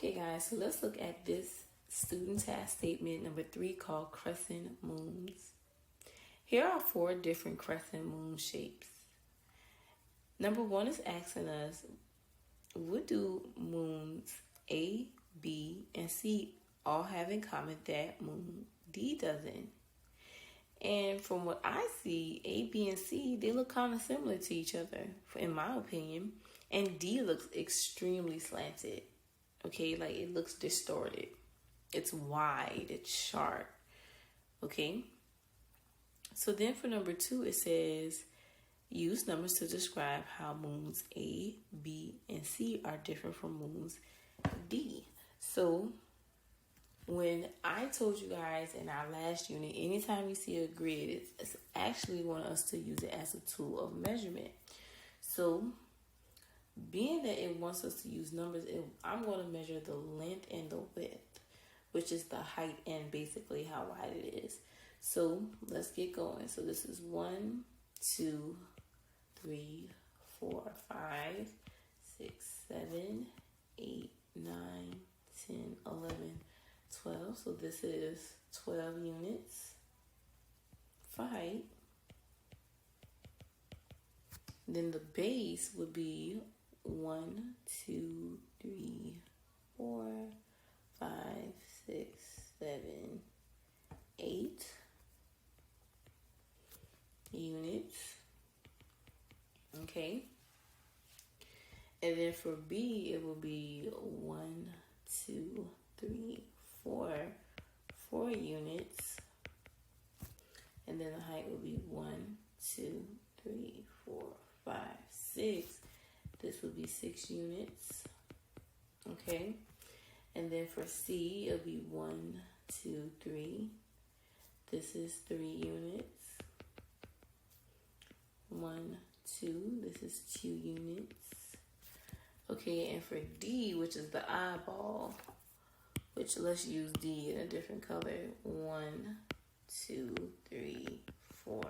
Okay, guys, so let's look at this student task statement number 3 called crescent moons. Here are 4 different crescent moon shapes. Number 1 is asking us, what do moons A, B, and C all have in common that moon D doesn't? And from what I see, A, B, and C, they look kind of similar to each other, in my opinion. And D looks extremely slanted. Okay, like it looks distorted. It's wide, it's sharp. Okay. So then for number 2, it says, use numbers to describe how moons A, B, and C are different from moons D. So when I told you guys in our last unit, anytime you see a grid, it's actually want us to use it as a tool of measurement. So being that it wants us to use numbers, I'm going to measure the length and the width, which is the height and basically how wide it is. So let's get going. So this is 1, 2, 3, 4, 5, 6, 7, 8, 9, 10, 11, 12. So this is 12 units for height. Then the base would be 1, 2, 3, 4, 5, 6, 7, 8 units. Okay. And then for B, it will be 1, 2, 3, 4 units. And then the height will be 1, 2, 3, 4, 5, 6. This would be 6 units. Okay. And then for C, it'll be 1, 2, 3. This is 3 units. 1, 2. This is 2 units. Okay, and for D, which is the eyeball, which let's use D in a different color. 1, 2, 3, 4.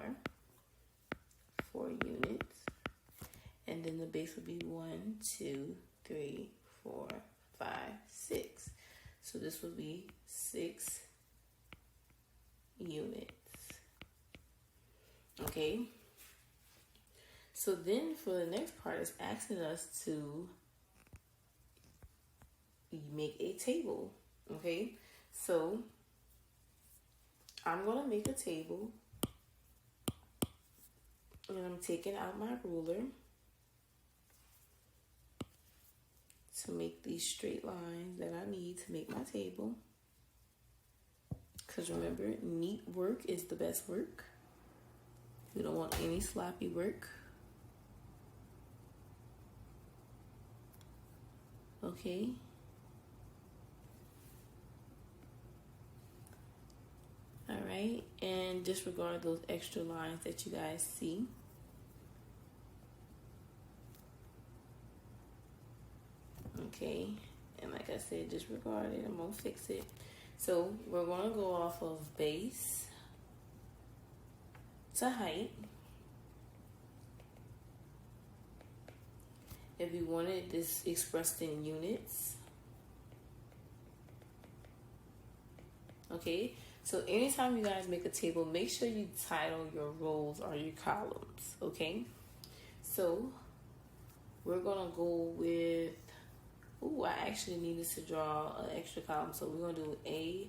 4 units. And then the base would be 1, 2, 3, 4, 5, 6. So this would be 6 units. Okay. So then for the next part, it's asking us to make a table. Okay. So I'm going to make a table. And I'm taking out my ruler to make these straight lines that I need to make my table. Because remember, neat work is the best work. We don't want any sloppy work. Okay. All right. And disregard those extra lines that you guys see. Okay, and like I said, disregard it. I'm gonna fix it. So we're gonna go off of base to height. If you wanted this expressed in units. Okay, so anytime you guys make a table, make sure you title your rows or your columns. Okay, so we're gonna go with, ooh, I actually needed to draw an extra column. So we're going to do A.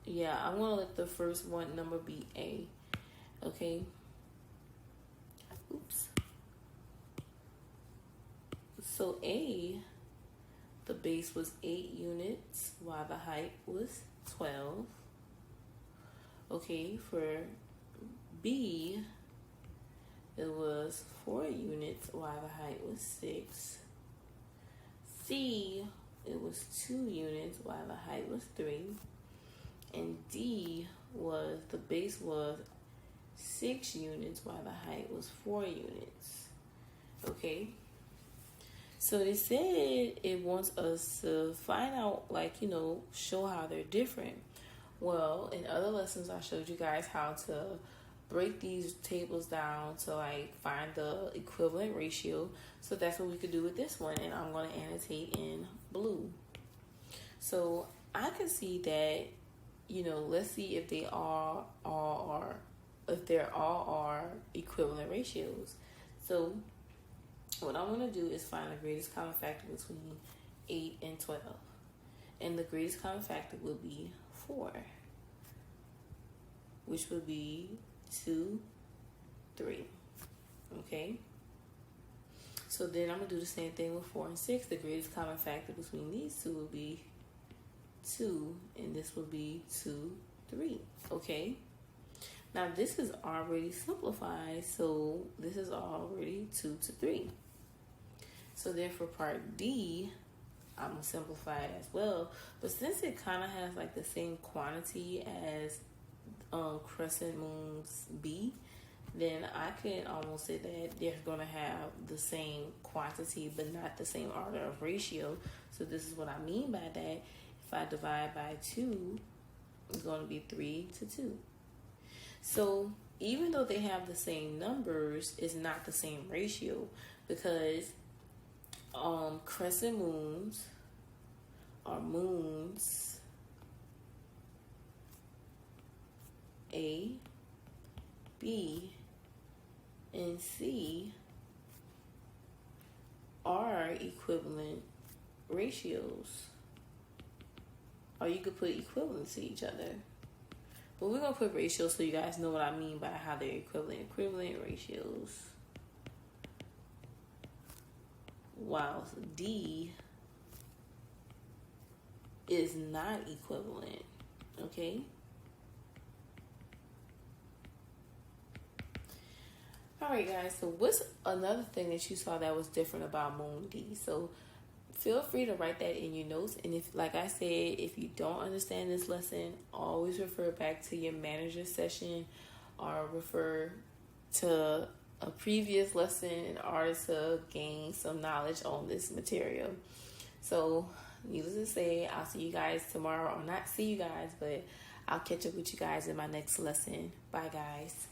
Yeah, I'm going to let the first one number be A. Okay. Oops. So A, the base was 8 units, while the height was 12. Okay, for B, it was 4 units while the height was 6. C, it was 2 units while the height was 3. And D was, the base was 6 units while the height was 4 units. Okay. So they said it wants us to find out, like, show how they're different. Well, in other lessons, I showed you guys how to break these tables down to like find the equivalent ratio. So that's what we could do with this one, and I'm going to annotate in blue. So I can see that, let's see if they all are, if they're all are equivalent ratios. So what I'm going to do is find the greatest common factor between 8 and 12. And the greatest common factor will be 4, which would be 2, 3. Okay? So then I'm going to do the same thing with 4 and 6. The greatest common factor between these two will be 2, and this will be 2, 3. Okay? Now this is already simplified, so this is already 2 to 3. So therefore part D, I'm going to simplify it as well. But since it kind of has like the same quantity as crescent moons B, then I can almost say that they're going to have the same quantity but not the same order of ratio. So this is what I mean by that. If I divide by 2, it's going to be 3 to 2. So even though they have the same numbers, it's not the same ratio, because crescent moons are moons A, B, and C are equivalent ratios. Or you could put equivalent to each other. But we're going to put ratios so you guys know what I mean by how they're equivalent. Equivalent ratios. While D is not equivalent. Okay? Alright guys, so what's another thing that you saw that was different about Moon D? So feel free to write that in your notes. And if, like I said, if you don't understand this lesson, always refer back to your manager session or refer to a previous lesson in order to gain some knowledge on this material. So needless to say, I'll see you guys tomorrow, or not see you guys, but I'll catch up with you guys in my next lesson. Bye guys.